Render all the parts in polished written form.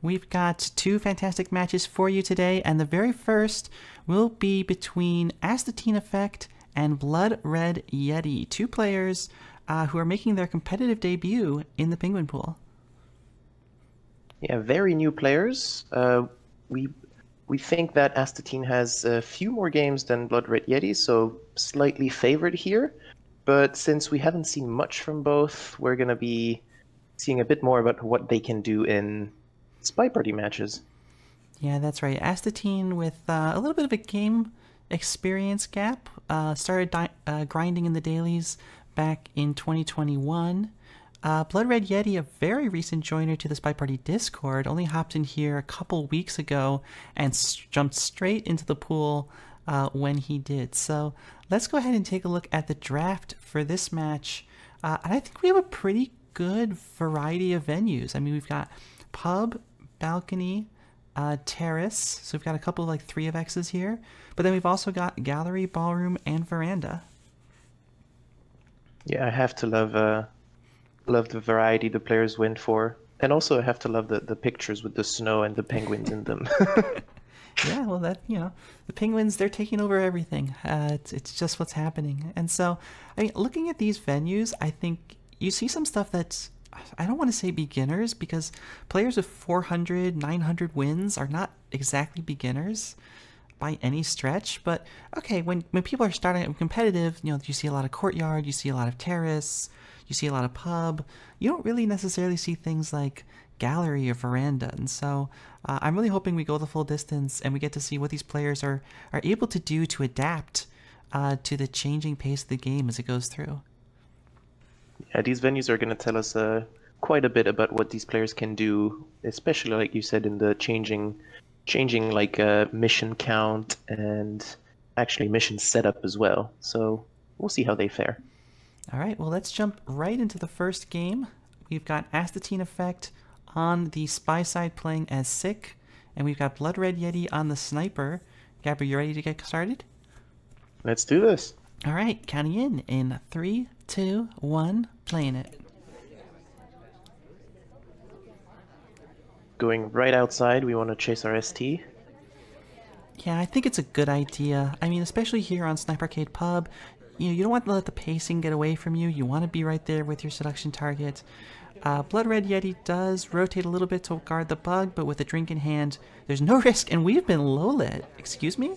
We've got two fantastic matches for you today, and the very first will be between AstatineEffect and BloodRedYeti, two players who are making their competitive debut in the Penguin Pool. Yeah, very new players. We think that Astatine has a few more games than BloodRedYeti, so slightly favored here. But since we haven't seen much from both, we're going to be seeing a bit more about what they can do in Spy Party matches. Yeah, that's right. Astatine with a little bit of a game experience gap. Started grinding in the dailies back in 2021. BloodRedYeti, a very recent joiner to the Spy Party Discord, only hopped in here a couple weeks ago and jumped straight into the pool when he did. So let's go ahead and take a look at the draft for this match. And I think we have a pretty good variety of venues. I mean, we've got pub, balcony, terrace. So we've got a couple of like 3 of X's here. But then we've also got gallery, ballroom, and veranda. Yeah, I have to love the variety the players went for. And also I have to love the pictures with the snow and the penguins in them. Yeah, well, the Penguins, they're taking over everything. It's just what's happening. And so, I mean, looking at these venues, I think you see some stuff that's, I don't want to say beginners, because players with 400, 900 wins are not exactly beginners by any stretch. But, okay, when people are starting out competitive, you see a lot of courtyard, you see a lot of terrace, you see a lot of pub. You don't really necessarily see things like gallery or veranda. And so I'm really hoping we go the full distance and we get to see what these players are able to do to adapt to the changing pace of the game as it goes through. Yeah, these venues are going to tell us quite a bit about what these players can do, especially like you said in the changing like mission count and actually mission setup as well. So we'll see how they fare. All right, well, let's jump right into the first game. We've got AstatineEffect on the spy side playing as Sick, and we've got BloodRedYeti on the sniper. Gabby, you ready to get started? Let's do this. All right, counting in 3, 2, 1, playing it. Going right outside, we want to chase our ST. Yeah, I think it's a good idea. I mean, especially here on Sniper Arcade Pub, you don't want to let the pacing get away from you. You want to be right there with your seduction target. BloodRedYeti does rotate a little bit to guard the bug, but with a drink in hand, there's no risk, and we've been low-lit. Excuse me?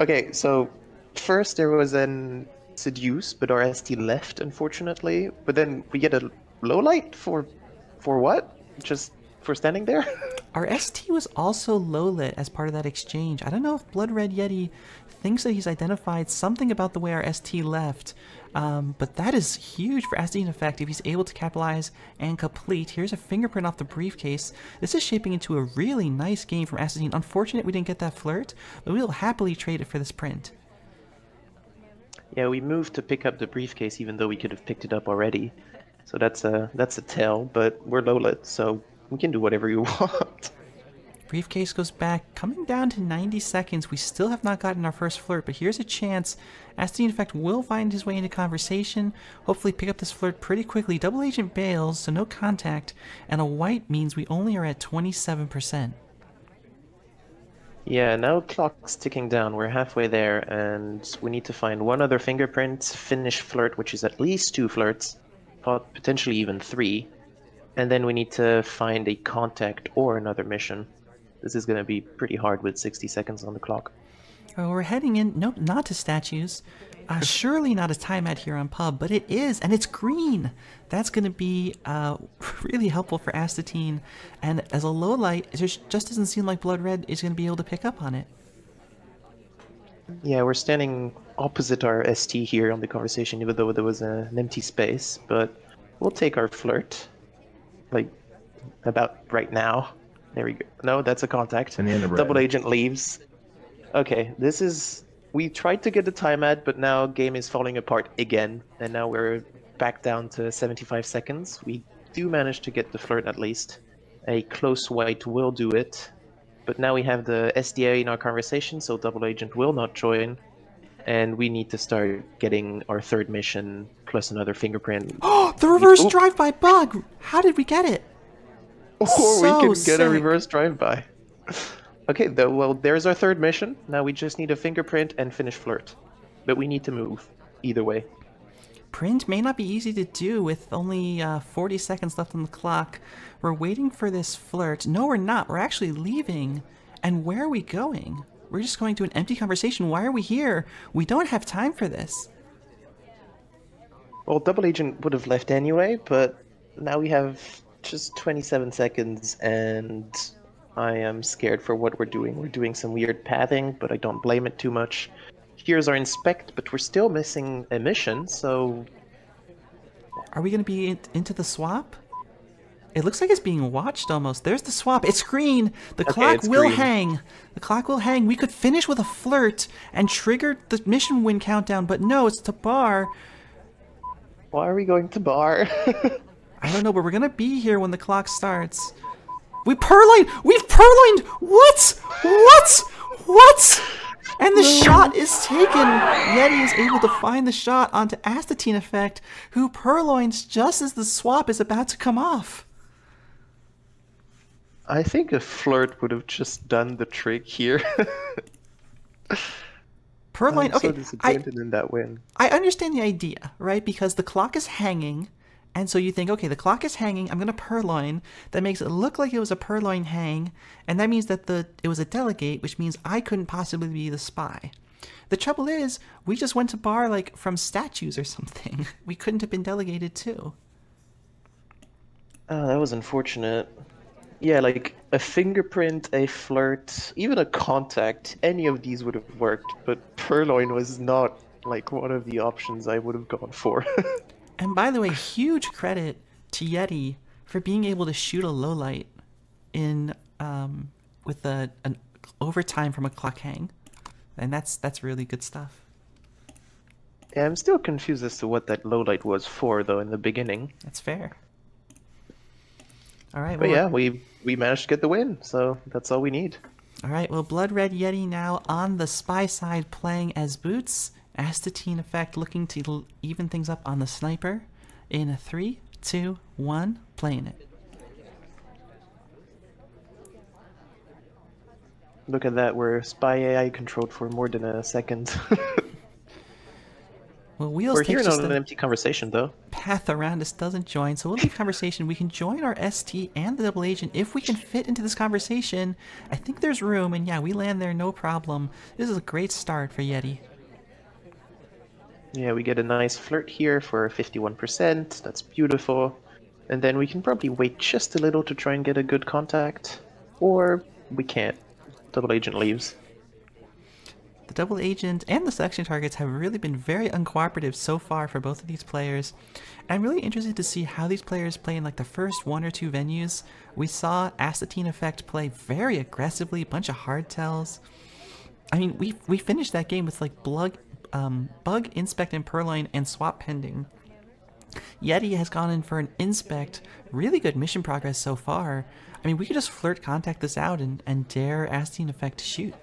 Okay, so first there was an seduce, but our ST left, unfortunately. But then we get a low light for what? Just for standing there? Our ST was also low-lit as part of that exchange. I don't know if BloodRedYeti thinks that he's identified something about the way our ST left, but that is huge for AstatineEffect if he's able to capitalize and complete. Here's a fingerprint off the briefcase. This is shaping into a really nice game from Astatine. Unfortunate we didn't get that flirt, but we'll happily trade it for this print. Yeah, we moved to pick up the briefcase even though we could have picked it up already. So that's a tell, but we're low-lit, so we can do whatever you want. Briefcase goes back, coming down to 90 seconds. We still have not gotten our first flirt, but here's a chance. AstatineEffect will find his way into conversation, hopefully pick up this flirt pretty quickly. Double agent bails, so no contact, and a white means we only are at 27%. Yeah, now clock's ticking down. We're halfway there, and we need to find one other fingerprint, finish flirt, which is at least 2 flirts, potentially even 3. And then we need to find a contact or another mission. This is going to be pretty hard with 60 seconds on the clock. Oh, we're heading in, nope, not to statues. Surely not a timeout here on Pub, but it is, and it's green. That's going to be really helpful for Astatine. And as a low light, it just doesn't seem like Blood Red is going to be able to pick up on it. Yeah, we're standing opposite our ST here on the conversation, even though there was an empty space. But we'll take our flirt, like, about right now. There we go. No, that's a contact. Double agent leaves. Okay, this is... We tried to get the time ad, but now game is falling apart again. And now we're back down to 75 seconds. We do manage to get the flirt at least. A close white will do it. But now we have the SDA in our conversation, so double agent will not join. And we need to start getting our third mission plus another fingerprint. Oh, the reverse drive-by bug! How did we get it? Or we So can get a sick. reverse drive-by. Okay, well, there's our third mission. Now we just need a fingerprint and finish flirt. But we need to move, either way. Print may not be easy to do with only 40 seconds left on the clock. We're waiting for this flirt. No, we're not. We're actually leaving. And where are we going? We're just going to an empty conversation. Why are we here? We don't have time for this. Well, Double Agent would have left anyway, but now we have just 27 seconds, and I am scared for what we're doing. We're doing some weird pathing, but I don't blame it too much. Here's our inspect, but we're still missing a mission, so... Are we going to be into the swap? It looks like it's being watched almost. There's the swap. It's green. The clock will green. hang. The clock will hang. We could finish with a flirt and trigger the mission win countdown, but no, it's to bar. Why are we going to bar? I don't know, but we're going to be here when the clock starts. We purloined! We've purloined! What? What? What? And the shot is taken. Yeti is able to find the shot onto AstatineEffect, who purloins just as the swap is about to come off. I think a flirt would have just done the trick here. Purloin, I'm so okay, disappointed in that win. I understand the idea, right? Because the clock is hanging, and so you think, okay, the clock is hanging, I'm going to purloin. That makes it look like it was a purloin hang, and that means that it was a delegate, which means I couldn't possibly be the spy. The trouble is, we just went to bar, like, from statues or something. We couldn't have been delegated too. Oh, that was unfortunate. Yeah, like a fingerprint, a flirt, even a contact, any of these would have worked, but purloin was not like one of the options I would have gone for. And by the way, huge credit to Yeti for being able to shoot a lowlight in with an overtime from a clock hang, and that's really good stuff. Yeah, I'm still confused as to what that lowlight was for, though, in the beginning. That's fair. All right, But well, yeah, we managed to get the win, so that's all we need. all right, well, BloodRedYeti now on the spy side playing as Boots. AstatineEffect looking to even things up on the sniper. In a 3, 2, 1, playing it. Look at that, we're spy AI controlled for more than a second. Well, Wheels We're takes here just on an a empty conversation, though. path around us, doesn't join, so we'll leave conversation. We can join our ST and the double agent if we can fit into this conversation. I think there's room, and yeah, we land there no problem. This is a great start for Yeti. Yeah, we get a nice flirt here for 51%. That's beautiful. And then we can probably wait just a little to try and get a good contact. Or we can't. Double agent leaves. The double agent and the selection targets have really been very uncooperative so far for both of these players. I'm really interested to see how these players play in like the first 1 or 2 venues. We saw AstatineEffect play very aggressively, a bunch of hardtails. I mean, we finished that game with like bug, inspect, and purloin, and swap pending. Yeti has gone in for an inspect. Really good mission progress so far. I mean, we could just flirt contact this out and dare AstatineEffect to shoot.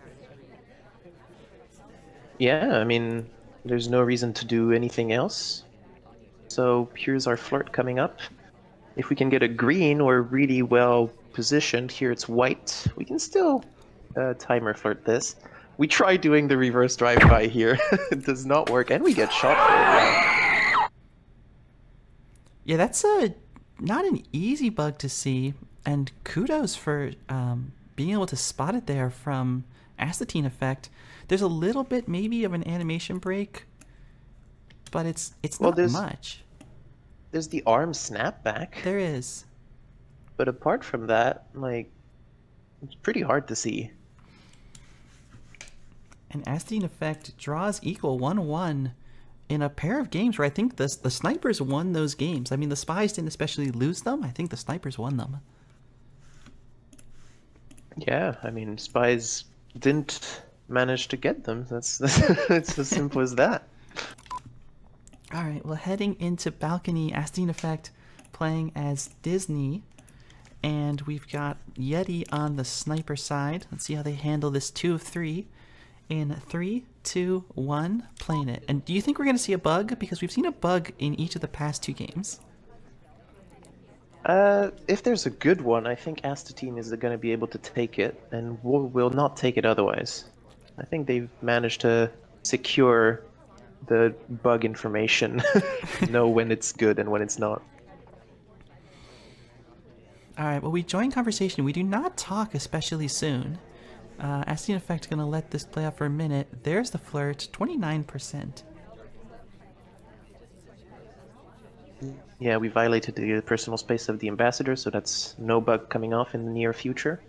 Yeah, I mean, there's no reason to do anything else. So here's our flirt coming up. If we can get a green or really well positioned, here it's white, we can still timer flirt this. We try doing the reverse drive-by here. It does not work, and we get shot for it. Yeah, that's not an easy bug to see, and kudos for being able to spot it there from AstatineEffect. There's a little bit maybe of an animation break, but it's not much. There's the arm snapback. There is. But apart from that, like, it's pretty hard to see. And AstatineEffect draws equal 1-1 in a pair of games where I think the snipers won those games. I mean, the spies didn't especially lose them. I think the snipers won them. Yeah, I mean, spies didn't manage to get them. That's it's as simple as that. All right, well, heading into balcony, AstatineEffect playing as Disney, and we've got Yeti on the sniper side. Let's see how they handle this 2 of 3. In 3, 2, 1, playing it. And do you think we're going to see a bug? Because we've seen a bug in each of the past 2 games. If there's a good one, I think Astatine is going to be able to take it, and will not take it otherwise. I think they've managed to secure the bug information, know when it's good and when it's not. Alright, well, we join conversation. We do not talk especially soon. AstatineEffect is going to let this play out for a minute. There's the flirt, 29%. Yeah, we violated the personal space of the ambassador, so that's no bug coming off in the near future.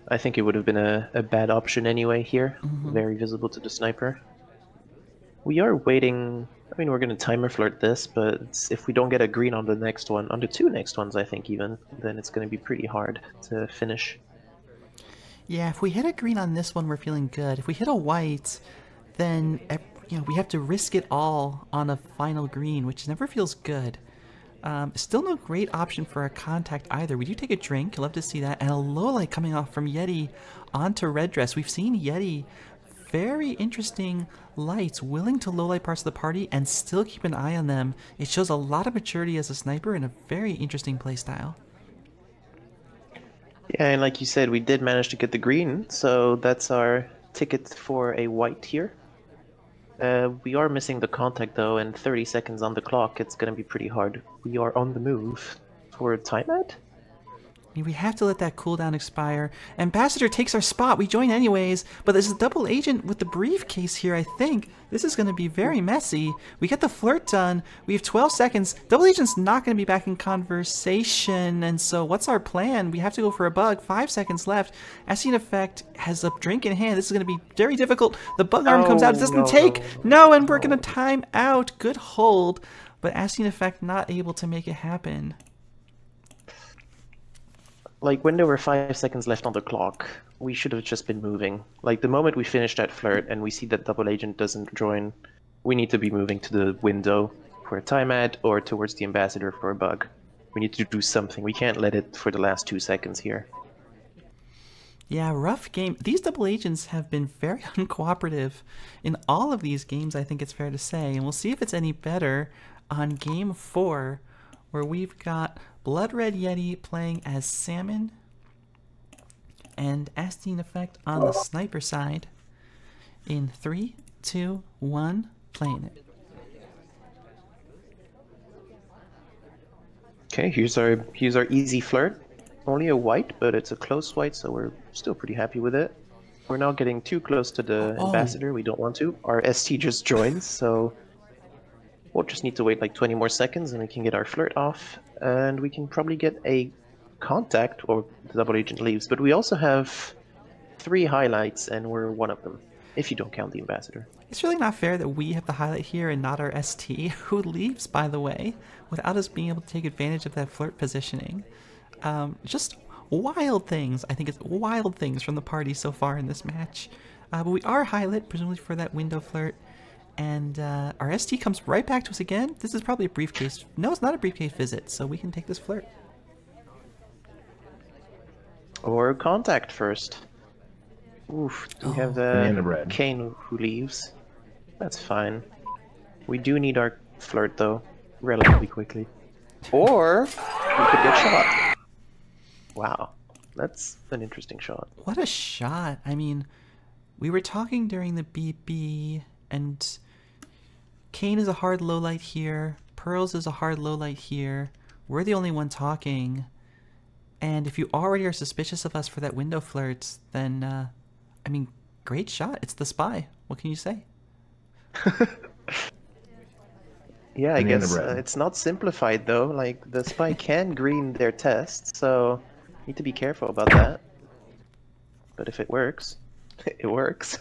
I think it would have been a bad option anyway here, very visible to the sniper. We are waiting. I mean, we're going to timer flirt this, but if we don't get a green on the next one, on the two next ones, I think even, then it's going to be pretty hard to finish. Yeah, if we hit a green on this one, we're feeling good. If we hit a white, then we have to risk it all on a final green, which never feels good. Still no great option for a contact either. We do take a drink, love to see that, and a low light coming off from Yeti onto Red Dress. We've seen Yeti, very interesting lights, willing to low light parts of the party and still keep an eye on them. It shows a lot of maturity as a sniper and a very interesting playstyle. Yeah, and like you said, we did manage to get the green, so that's our ticket for a white here. We are missing the contact though, and 30 seconds on the clock, it's gonna be pretty hard. We are on the move for a timeout? We have to let that cooldown expire. Ambassador takes our spot. We join anyways, but there's a double agent with the briefcase here, I think. This is going to be very messy. We get the flirt done. We have 12 seconds. Double agent's not going to be back in conversation, and so what's our plan? We have to go for a bug. 5 seconds left. AstatineEffect has a drink in hand. This is going to be very difficult. The bug arm comes out. It doesn't take. No, and we're going to time out. Good hold, but AstatineEffect not able to make it happen. Like, when there were 5 seconds left on the clock, we should have just been moving. Like, the moment we finish that flirt and we see that double agent doesn't join, we need to be moving to the window for a timeout or towards the ambassador for a bug. We need to do something. We can't let it for the last 2 seconds here. Yeah, rough game. These double agents have been very uncooperative in all of these games, I think it's fair to say. And we'll see if it's any better on game 4, where we've got BloodRedYeti playing as Salmon and AstatineEffect on the sniper side. In 3, 2, 1, playing it. Okay, here's our easy flirt. Only a white, but it's a close white, so we're still pretty happy with it. We're not getting too close to the ambassador. We don't want to. Our ST just joins, so we'll just need to wait like 20 more seconds and we can get our flirt off. And we can probably get a contact, or the double agent leaves. But we also have 3 highlights, and we're one of them, if you don't count the ambassador. It's really not fair that we have the highlight here and not our ST, who leaves, by the way, without us being able to take advantage of that flirt positioning. Just wild things. I think it's wild things from the party so far in this match. But we are highlight, presumably for that window flirt. And our ST comes right back to us again. This is probably a briefcase. No, it's not a briefcase visit, so we can take this flirt. Or contact first. Oof, we have Kane who leaves. That's fine. We do need our flirt though, relatively quickly. Or we could get shot. Wow, that's an interesting shot. What a shot. I mean, we were talking during the BB, and Kane is a hard low light here. Pearls is a hard low light here. We're the only one talking. And if you already are suspicious of us for that window flirt, then, I mean, great shot. It's the spy. What can you say? Yeah, I guess it's not simplified though. Like, the spy can green their test, so need to be careful about that. But if it works, it works.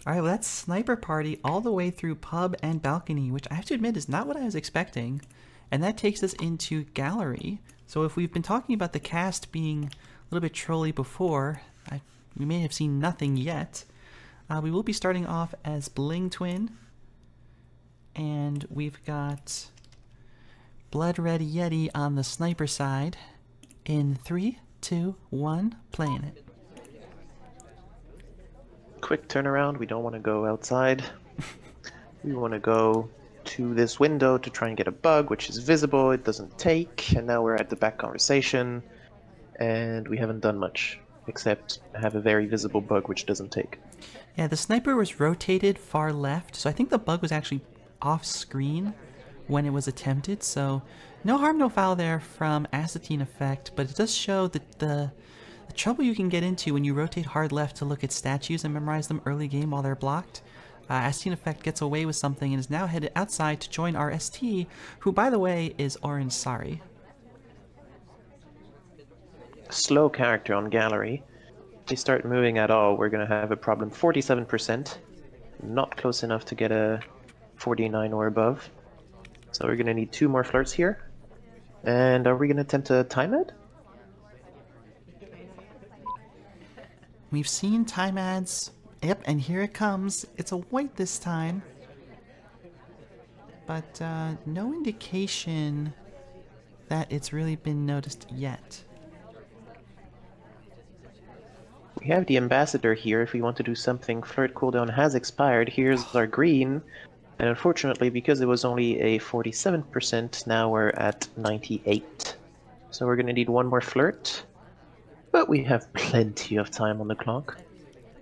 Alright, well, that's Sniper Party all the way through pub and balcony, which I have to admit is not what I was expecting. And that takes us into gallery. So if we've been talking about the cast being a little bit trolly before, we may have seen nothing yet. We will be starting off as Bling Twin. And we've got BloodRedYeti on the sniper side. In 3, 2, 1, playing it. Quick turnaround. We don't want to go outside. We want to go to this window to try and get a bug, which is visible. It doesn't take, and now we're at the back conversation, and we haven't done much except have a very visible bug which doesn't take. Yeah, the sniper was rotated far left, so I think the bug was actually off screen when it was attempted, so no harm, no foul there from AstatineEffect, but it does show that the trouble you can get into when you rotate hard left to look at statues and memorize them early game while they're blocked. AstatineEffect gets away with something and is now headed outside to join our ST, who, by the way, is Orange Sari. Slow character on gallery. If they start moving at all, we're going to have a problem. 47%. Not close enough to get a 49 or above. So we're going to need 2 more flirts here. And are we going to attempt to time it? We've seen time ads. Yep, and here it comes. It's a white this time. But no indication that it's really been noticed yet. We have the ambassador here if we want to do something. Flirt cooldown has expired. Here's our green. And unfortunately, because it was only a 47%, now we're at 98. So we're going to need 1 more flirt. But we have plenty of time on the clock.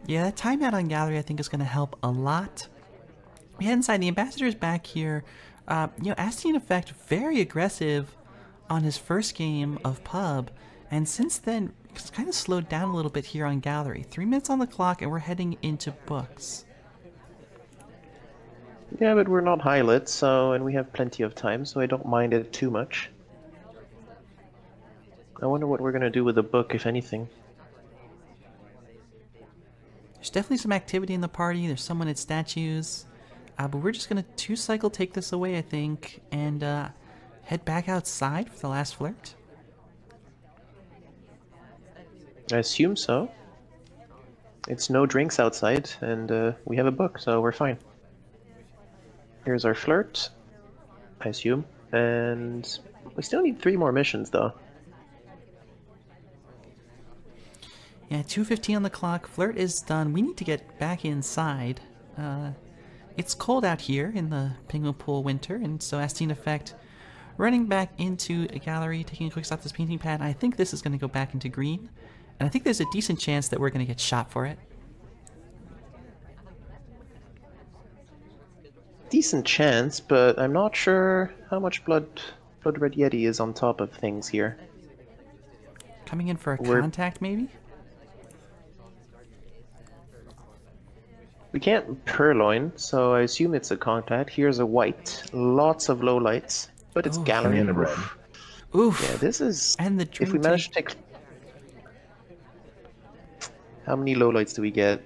Yeah, that timeout on gallery I think is going to help a lot. We head inside. The ambassador's back here. AstatineEffect very aggressive on his first game of pub. And since then, it's kind of slowed down a little bit here on gallery. 3 minutes on the clock and we're heading into books. Yeah, but we're not high lit, and we have plenty of time, so I don't mind it too much. I wonder what we're going to do with the book, if anything. There's definitely some activity in the party. There's someone at statues. But we're just going to 2-cycle take this away, I think, and head back outside for the last flirt. I assume so. It's no drinks outside, and we have a book, so we're fine. Here's our flirt, I assume, and we still need 3 more missions, though. Yeah, 2:15 on the clock. Flirt is done. We need to get back inside. It's cold out here in the Penguin Pool winter, and so AstatineEffect running back into a gallery, taking a quick stop at this painting pad. I think this is going to go back into green, and I think there's a decent chance that we're going to get shot for it. Decent chance, but I'm not sure how much BloodRedYeti is on top of things here. Coming in for a contact, maybe? We can't purloin, so I assume it's a contact. Here's a white. Lots of low lights, but it's gallery. And a red. Oof. Yeah, this is... And the if we manage to take... How many low lights do we get?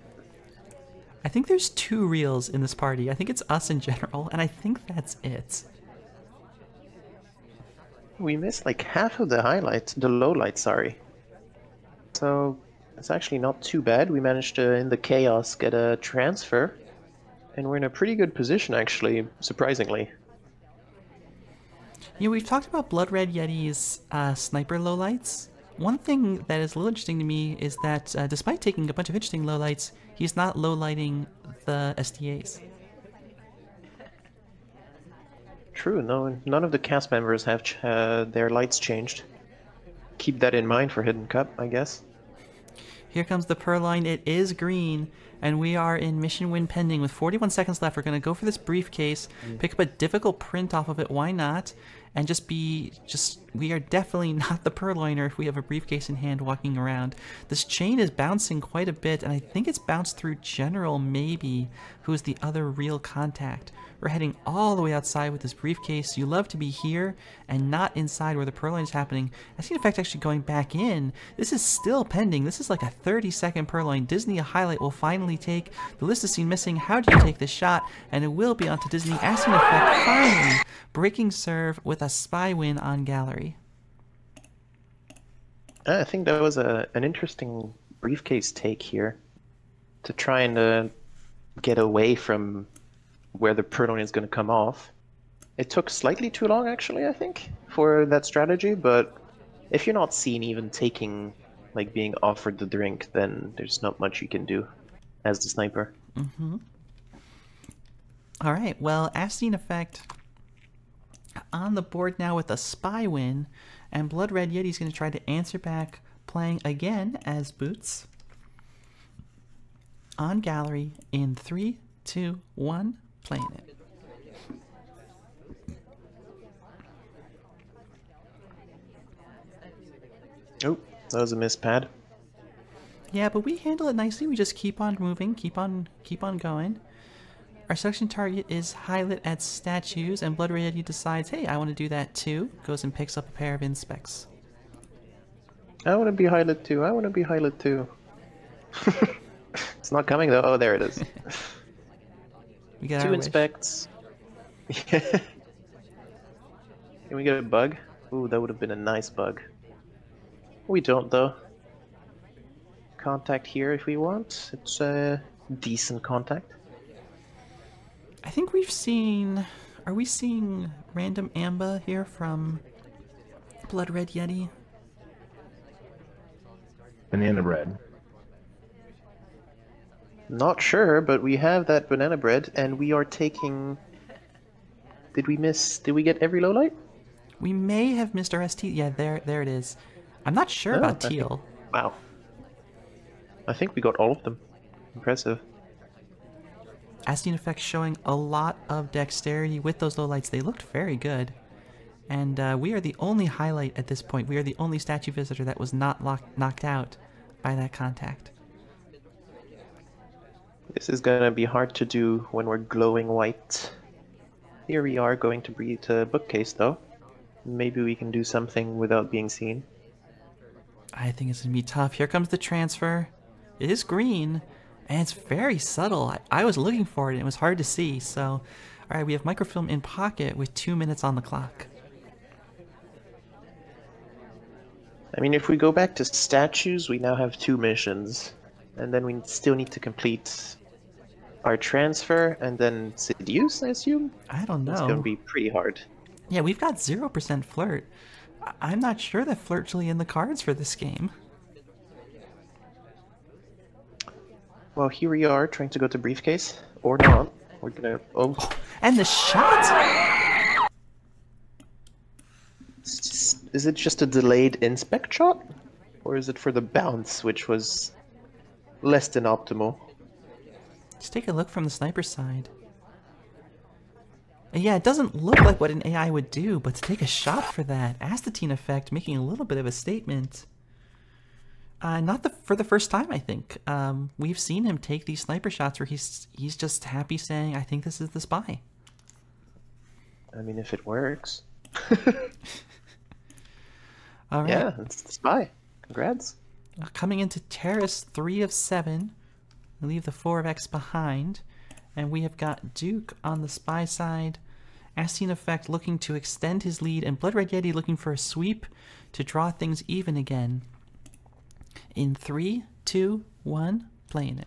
I think there's 2 reels in this party. I think it's us in general, and I think that's it. We missed like half of the highlights, the low lights, sorry. So it's actually not too bad. We managed to, in the chaos, get a transfer. And we're in a pretty good position, actually, surprisingly. You know, we've talked about BloodRedYeti's sniper lowlights. One thing that is a little interesting to me is that despite taking a bunch of interesting lowlights, he's not lowlighting the SDAs. True, no, none of the cast members have their lights changed. Keep that in mind for Hidden Cup, I guess. Here comes the purloin. It is green, and we are in mission win pending with 41 seconds left. We're going to go for this briefcase, pick up a difficult print off of it. Why not? And we are definitely not the purloiner if we have a briefcase in hand walking around. This chain is bouncing quite a bit, and I think it's bounced through General, maybe, who's the other real contact. We're heading all the way outside with this briefcase. You love to be here and not inside where the purloin is happening. AstatineEffect actually going back in. This is still pending. This is like a 30-second purloin. Disney, a highlight, will finally take. The list is seen missing. How do you take this shot? And it will be onto Disney. AstatineEffect finally breaking serve with a spy win on gallery. I think that was an interesting briefcase take here. To try and get away from where the purloin is going to come off. It took slightly too long, actually, I think, for that strategy, but if you're not seen even taking, like, being offered the drink, then there's not much you can do as the sniper. Alright, well, AstatineEffect on the board now with a spy win, and BloodRedYeti's going to try to answer back, playing again as Boots on gallery in 3, 2, 1, playing it. Oh, that was a missed pad. Yeah, but we handle it nicely. We just keep on moving, keep on going. Our selection target is highlight at statues, and BloodRedYeti decides, hey, I want to do that too. Goes and picks up a pair of inspects. I want to be highlight too. I want to be highlight too. It's not coming though. Oh, there it is. We got 2 our inspects. Can we get a bug? Ooh, that would have been a nice bug. We don't though. Contact here if we want. It's a decent contact. I think we've seen... Are we seeing random Amba here from BloodRedYeti? Banana bread. Not sure, but we have that banana bread, and we are taking... Did we miss... Did we get every low light? We may have missed our ST. Yeah, there it is. I'm not sure about teal. Wow. I think we got all of them. Impressive. AstatineEffect showing a lot of dexterity with those lowlights. They looked very good. And we are the only highlight at this point. We are the only statue visitor that was not knocked out by that contact. This is gonna be hard to do when we're glowing white. Here we are going to breed a bookcase though. Maybe we can do something without being seen. I think it's going to be tough. Here comes the transfer. It is green, and it's very subtle. I was looking for it, and it was hard to see. So, alright, we have microfilm in pocket with 2 minutes on the clock. I mean, if we go back to statues, we now have 2 missions. And then we still need to complete our transfer, and then seduce, I assume? I don't know. It's going to be pretty hard. Yeah, we've got 0% flirt. I'm not sure that flirt's really in the cards for this game. Well, here we are, trying to go to briefcase. Or not. We're gonna... Oh. And the shot! Is it just a delayed inspect shot? Or is it for the bounce, which was less than optimal? Let's take a look from the sniper side. And yeah, it doesn't look like what an AI would do, but to take a shot for that, AstatineEffect making a little bit of a statement. Not for the first time, I think. We've seen him take these sniper shots where he's just happy saying, I think this is the spy. I mean, if it works. All right. Yeah, it's the spy. Congrats. Coming into Terrace 3 of 7. We leave the 4 of X behind. And we have got Duke on the spy side. AstatineEffect looking to extend his lead, and BloodRedYeti looking for a sweep to draw things even again. In 3, 2, 1, playing it.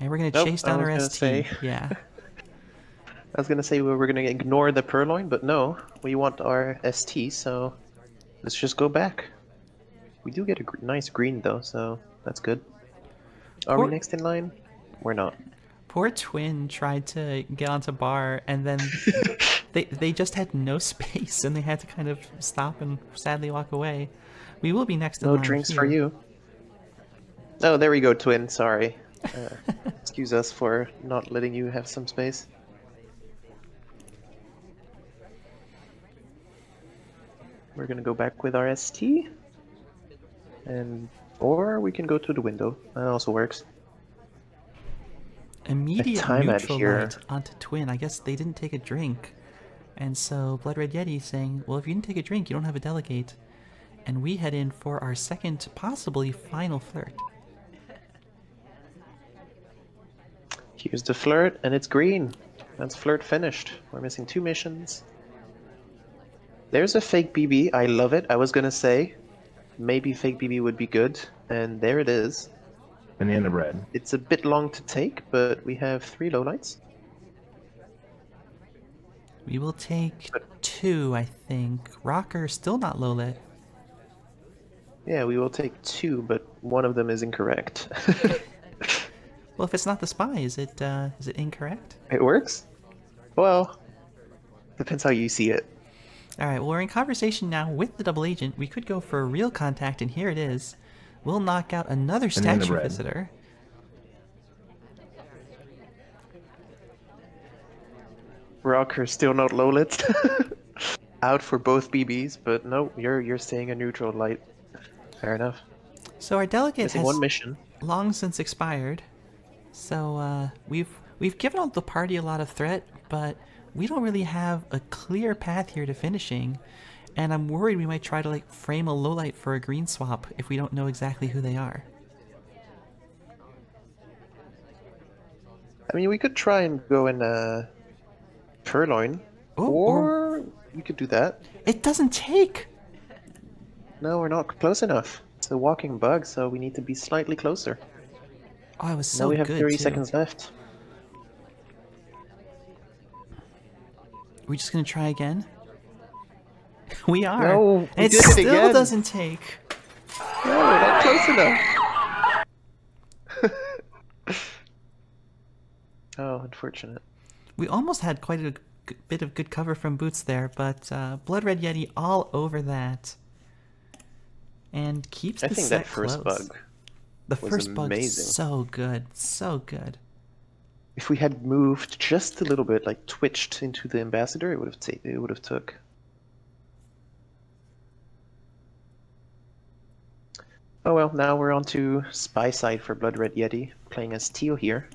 And we're going to chase down our ST. Yeah. I was gonna say we were gonna ignore the purloin, but no, we want our ST, so let's just go back. We do get a nice green though, so that's good. Are we next in line? We're not. Poor Twin tried to get onto bar, and then they just had no space, and they had to kind of stop and sadly walk away. We will be next in line. No drinks here. for you. Oh, there we go, Twin. Sorry. Excuse us for not letting you have some space. We're gonna go back with our ST, or we can go to the window. That also works. Immediate time out neutral here. light onto Twin. I guess they didn't take a drink, and so BloodRedYeti is saying, well, if you didn't take a drink, you don't have a delegate. And we head in for our second, possibly final flirt. Here's the flirt, and it's green. That's flirt finished. We're missing 2 missions. There's a fake BB. I love it. I was gonna say, maybe fake BB would be good, and there it is. Banana bread. It's a bit long to take, but we have 3 lowlights. We will take 2, I think. Rocker still not low lit. Yeah, we will take 2, but one of them is incorrect. Well, if it's not the spy, is it incorrect? It works? Well, Depends how you see it. Alright, well, we're in conversation now with the double agent. We could go for a real contact, and here it is. We'll knock out another Banana statue bread. visitor. Rocker still not low lit. Out for both BBs, but no, you're staying a neutral light. Fair enough. So our delegate Missing has one mission. long since expired. So we've given all the party a lot of threat, but we don't really have a clear path here to finishing. And I'm worried we might try to like frame a lowlight for a green swap if we don't know exactly who they are. I mean, we could try and go in Purloin, Oh, or you could do that. it doesn't take. No, we're not close enough. It's a walking bug, so we need to be slightly closer. Oh, I was so Now we have good 30 too. seconds left. We're just gonna try again. We are. No, we and it did it still again. doesn't take. No, we're not close enough. Oh, unfortunate. We almost had quite a bit of good cover from Boots there, but BloodRedYeti all over that. And keeps I the think set that first close. bug The was first bug is amazing. so good, so good. If we had moved just a little bit, like twitched into the ambassador, it would have took. Oh well, now we're on to spy side for BloodRedYeti, playing as Teal here.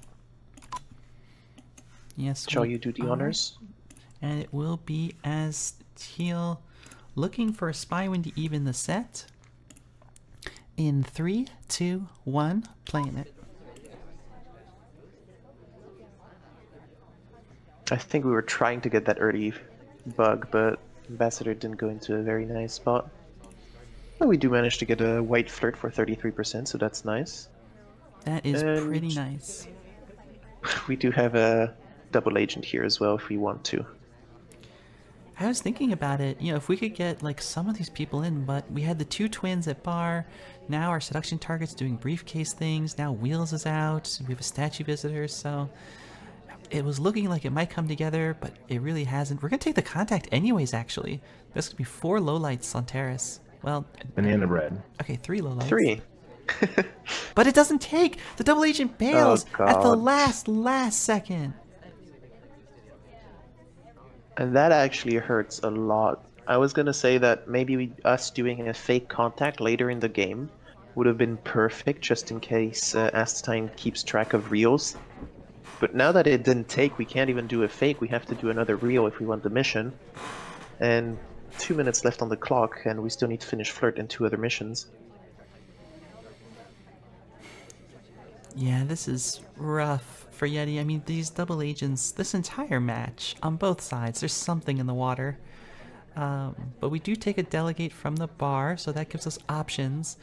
Yes. Shall we you do the are. honors? And it will be as Teal looking for a spy win to even the set. In 3, 2, 1, playing it. I think we were trying to get that early bug, but ambassador didn't go into a very nice spot. But we do manage to get a white flirt for 33%, so that's nice. That is And- pretty nice. We do have a double agent here as well if we want to. I was thinking about it, you know, if we could get like some of these people in, but we had the two twins at bar, now our seduction target's doing briefcase things, now Wheels is out, we have a statue visitor, so it was looking like it might come together, but it really hasn't. We're gonna take the contact anyways, actually. There's gonna be 4 lowlights on Terrace. Well, Banana bread. okay, 3 lowlights. 3. But it doesn't take! The double agent bails Oh, at the God. last second. And that actually hurts a lot. I was gonna say that maybe us doing a fake contact later in the game would have been perfect, just in case Astatine keeps track of reels. But now that it didn't take, we can't even do a fake. We have to do another reel if we want the mission. And 2 minutes left on the clock, and we still need to finish Flirt and 2 other missions. Yeah, this is rough for Yeti. I mean, these double agents, this entire match, on both sides, there's something in the water. But we do take a delegate from the bar, so that gives us options.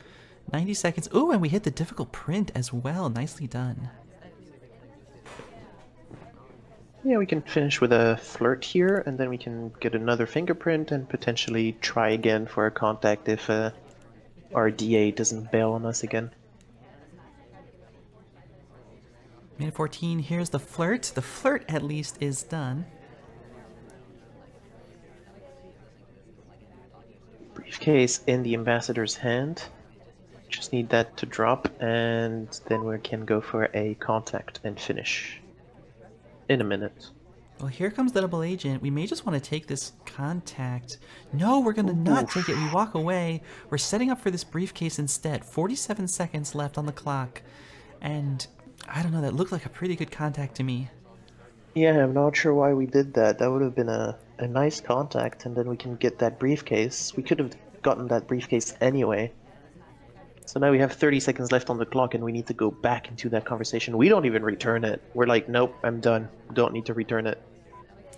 90 seconds. Ooh, and we hit the difficult print as well. Nicely done. Yeah, we can finish with a Flirt here, and then we can get another fingerprint and potentially try again for a contact if our DA doesn't bail on us again. Minute 14, here's the flirt. The flirt, at least, is done. Briefcase in the ambassador's hand. Just need that to drop, and then we can go for a contact and finish in a minute. Well, here comes the double agent. We may just want to take this contact. No, we're going to not take it. We walk away. We're setting up for this briefcase instead. 47 seconds left on the clock. And I don't know, that looked like a pretty good contact to me. Yeah, I'm not sure why we did that. That would have been a nice contact, and then we can get that briefcase. We could have gotten that briefcase anyway. So now we have 30 seconds left on the clock, and we need to go back into that conversation. We don't even return it. We're like, nope, I'm done. Don't need to return it.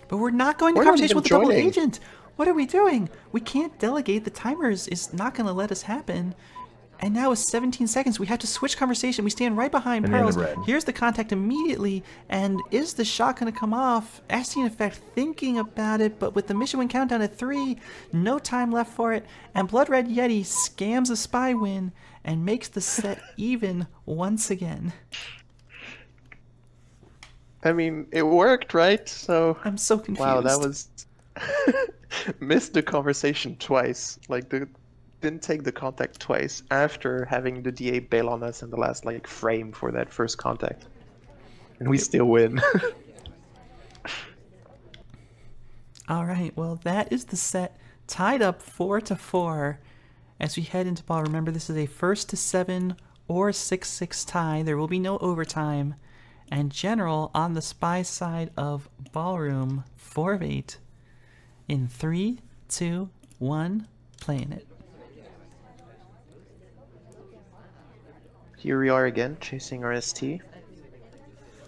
But we're not going to We're not conversation even with the double joining. agent. What are we doing? We can't delegate. The timer is not going to let us happen. And now it's 17 seconds. We have to switch conversation. We stand right behind Banana Pearls. bread. Here's the contact immediately. And is the shot going to come off? AstatineEffect thinking about it, but with the mission win countdown at 3, no time left for it. And BloodRedYeti scams a spy win and makes the set even once again. I mean, it worked, right? So I'm so confused. wow, Missed the conversation twice. Like, didn't take the contact twice after having the DA bail on us in the last, like, frame for that first contact. And we still win. Alright, well that is the set tied up 4-4 as we head into ball. Remember, this is a 1-7 or 6-6 tie. There will be no overtime. And General on the spy side of ballroom, 4 of 8 in 3, 2, 1, playing it. Here we are again, chasing our ST.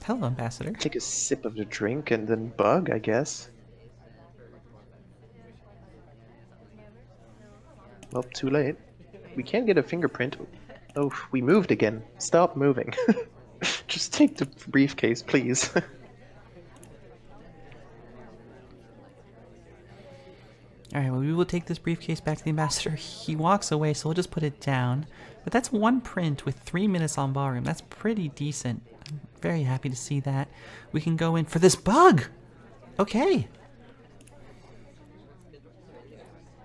Hello, Ambassador. Take a sip of the drink and then bug, I guess. Well, too late. We can't get a fingerprint. Oh, we moved again. Stop moving. Just take the briefcase, please. Alright, well, we will take this briefcase back to the Ambassador. He walks away, so we'll just put it down. But that's 1 print with 3 minutes on ballroom. That's pretty decent. I'm very happy to see that. We can go in for this bug! Okay.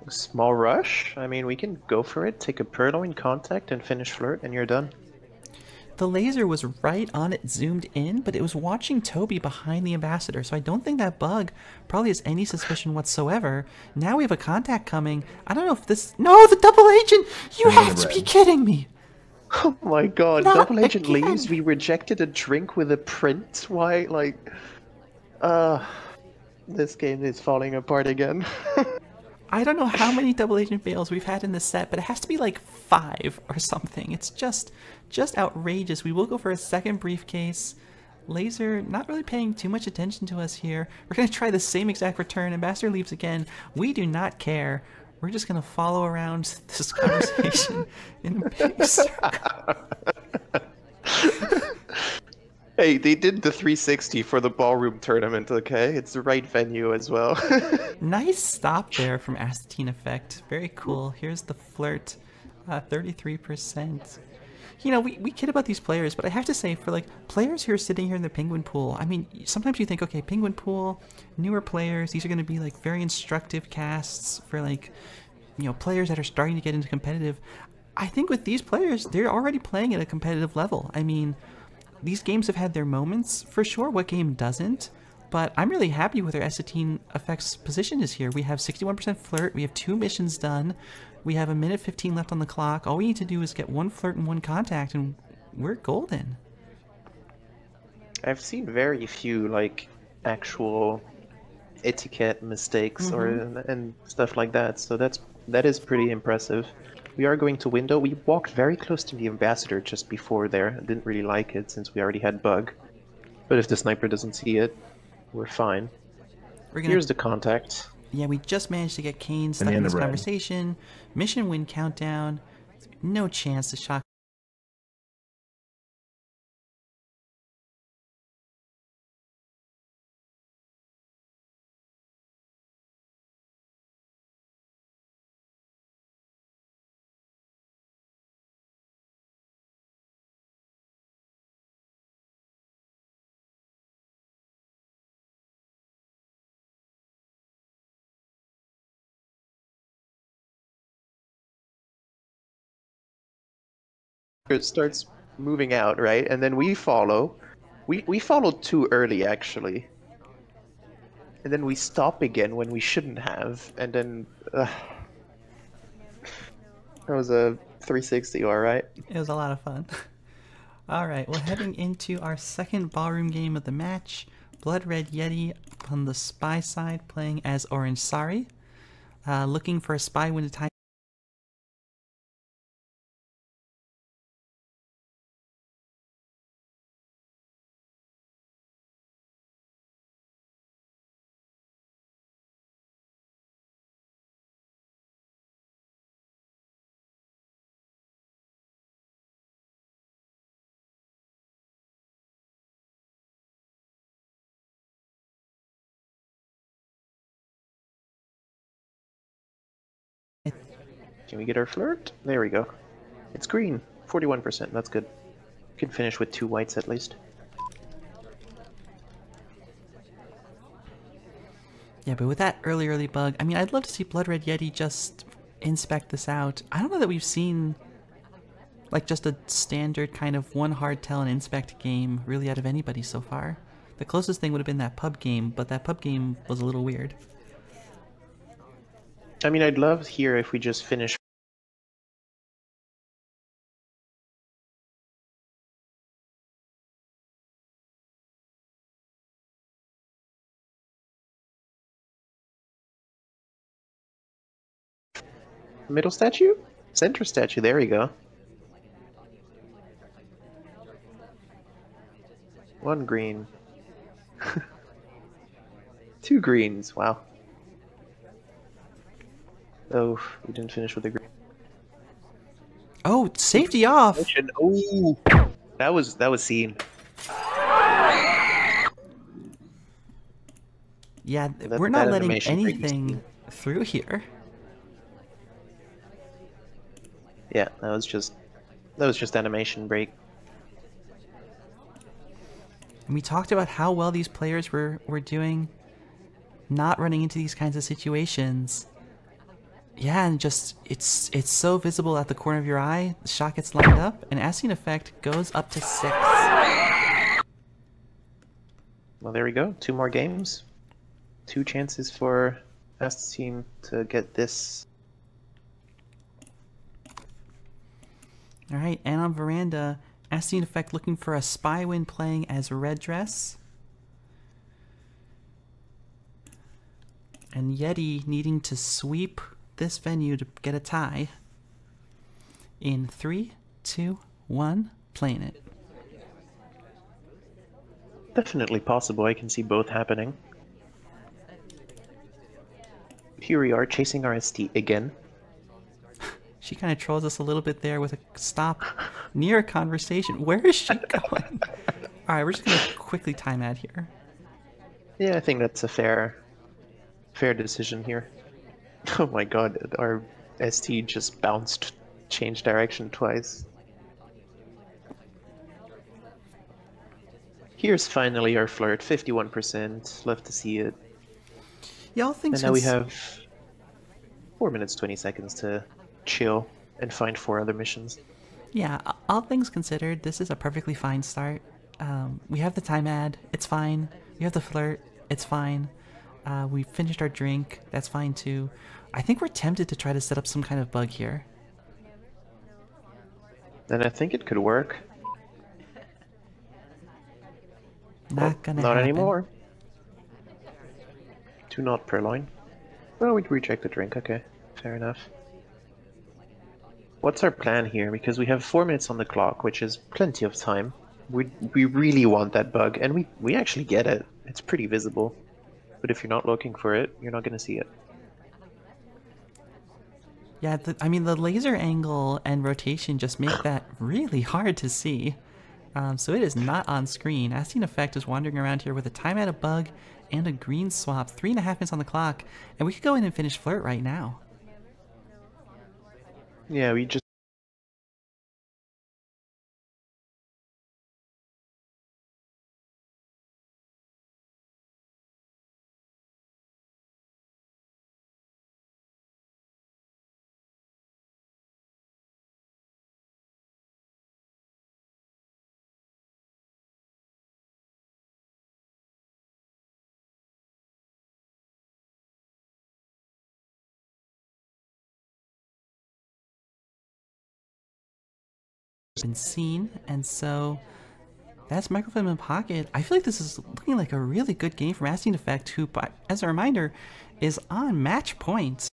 Small rush? I mean, we can go for it, take a purloin contact and finish flirt, and you're done. The laser was right on it, zoomed in, but it was watching Toby behind the Ambassador, so I don't think that bug probably has any suspicion whatsoever. Now we have a contact coming. I don't know if this... No, the double agent! You have to be kidding me! Oh my god, Not double agent again. leaves, we rejected a drink with a print? Why, like... This game is falling apart again. I don't know how many double agent fails we've had in this set, but it has to be like 5 or something. It's just outrageous. We will go for a second briefcase. Laser not really paying too much attention to us here. We're going to try the same exact return. Ambassador leaves again. We do not care. We're just going to follow around this conversation in a big circle. Hey, they did the 360 for the ballroom tournament, okay? It's the right venue as well. Nice stop there from AstatineEffect. Very cool. Here's the flirt. 33%. You know, we kid about these players, but I have to say, for like players who are sitting here in the Penguin pool, I mean, sometimes you think, okay, Penguin pool, newer players, these are going to be like very instructive casts for like, you know, players that are starting to get into competitive. I think with these players, they're already playing at a competitive level. I mean, these games have had their moments, for sure. What game doesn't? But I'm really happy with where AstatineEffect's position is here. We have 61% flirt. We have 2 missions done. We have 1:15 left on the clock. All we need to do is get 1 flirt and 1 contact, and we're golden. I've seen very few, like, actual etiquette mistakes and stuff like that, so that is pretty impressive. We are going to window. We walked very close to the Ambassador just before there. I didn't really like it since we already had bug. But if the sniper doesn't see it, we're fine. Here's the contact. Yeah, we just managed to get Kane stuck in this conversation. Mission win countdown. No chance to shock. It starts moving out, right? And then we follow. We followed too early, actually. And then we stop again when we shouldn't have. And then... that was a 360, alright? It was a lot of fun. Alright, we're heading into our second ballroom game of the match. BloodRedYeti on the spy side, playing as Orange Sari. Looking for a spy win to tie. Can we get our flirt? There we go. It's green. 41%. That's good. We can finish with 2 whites at least. Yeah, but with that early bug, I mean, I'd love to see BloodRedYeti just inspect this out. I don't know that we've seen like just a standard kind of one hard tell and inspect game really out of anybody so far. The closest thing would have been that pub game, but that pub game was a little weird. I mean, I'd love here if we just finish middle statue? Center statue, there we go. One green. Two greens, wow. Oh, we didn't finish with the green. Oh, safety off! Oh, that was seen. Yeah, That, we're not that letting animation break was anything seen. through here. Yeah, that was just animation break. And we talked about how well these players were doing not running into these kinds of situations. Yeah, and just it's so visible at the corner of your eye. The shot gets lined up, and AstatineEffect goes up to 6. Well, there we go. 2 more games. 2 chances for Astine to get this. All right, and on veranda, AstatineEffect looking for a spy win playing as Red Dress. And Yeti needing to sweep this venue to get a tie. In 3, 2, 1, playing it. Definitely possible. I can see both happening. Here we are chasing our ST again. She kind of trolls us a little bit there with a stop near a conversation. Where is she going? All right, we're just going to quickly time out here. Yeah, I think that's a fair decision here. Oh my god, our ST just changed direction twice. Here's finally our flirt, 51%. Love to see it. Yeah, all things And now we have 4 minutes 20 seconds to chill and find 4 other missions. Yeah, all things considered, this is a perfectly fine start. We have the time ad, it's fine. We have the flirt, it's fine. We finished our drink, that's fine too. I think we're tempted to try to set up some kind of bug here. And I think it could work. Not gonna Not happen. anymore. 2 knot purloin. Well, we'd reject the drink, okay. Fair enough. What's our plan here? Because we have 4 minutes on the clock, which is plenty of time. We really want that bug, and we actually get it. It's pretty visible. But if you're not looking for it, you're not going to see it. Yeah, I mean, the laser angle and rotation just make that really hard to see. So it is not on screen. AstatineEffect is wandering around here with a time out of bug and a green swap. 3.5 minutes on the clock, and we could go in and finish flirt right now. Yeah, we just Been seen, and so that's microfilm in pocket. I feel like this is looking like a really good game from AstatineEffect, who, as a reminder, is on match point.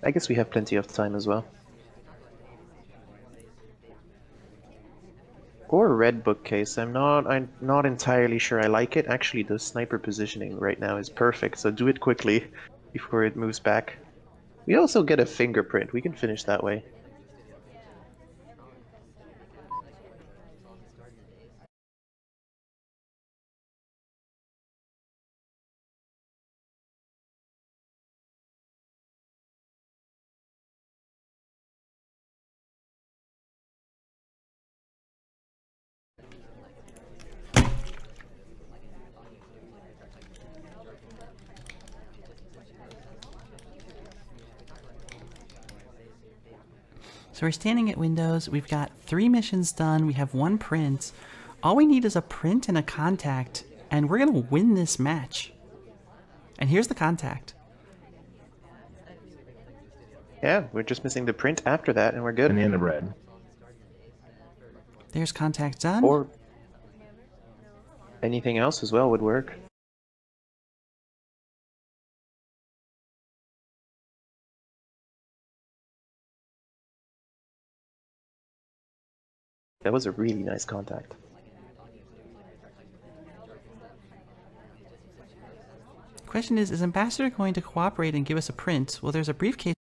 I guess we have plenty of time as well. Or red bookcase. I'm not entirely sure I like it. Actually, the sniper positioning right now is perfect, so do it quickly before it moves back. We also get a fingerprint. We can finish that way. So we're standing at windows. We've got 3 missions done. We have 1 print. All we need is a print and a contact, and we're going to win this match. And here's the contact. Yeah, we're just missing the print after that, and we're good. Banana bread. There's contact done. Or anything else as well would work. That was a really nice contact. Question is Ambassador going to cooperate and give us a print? Well, there's a briefcase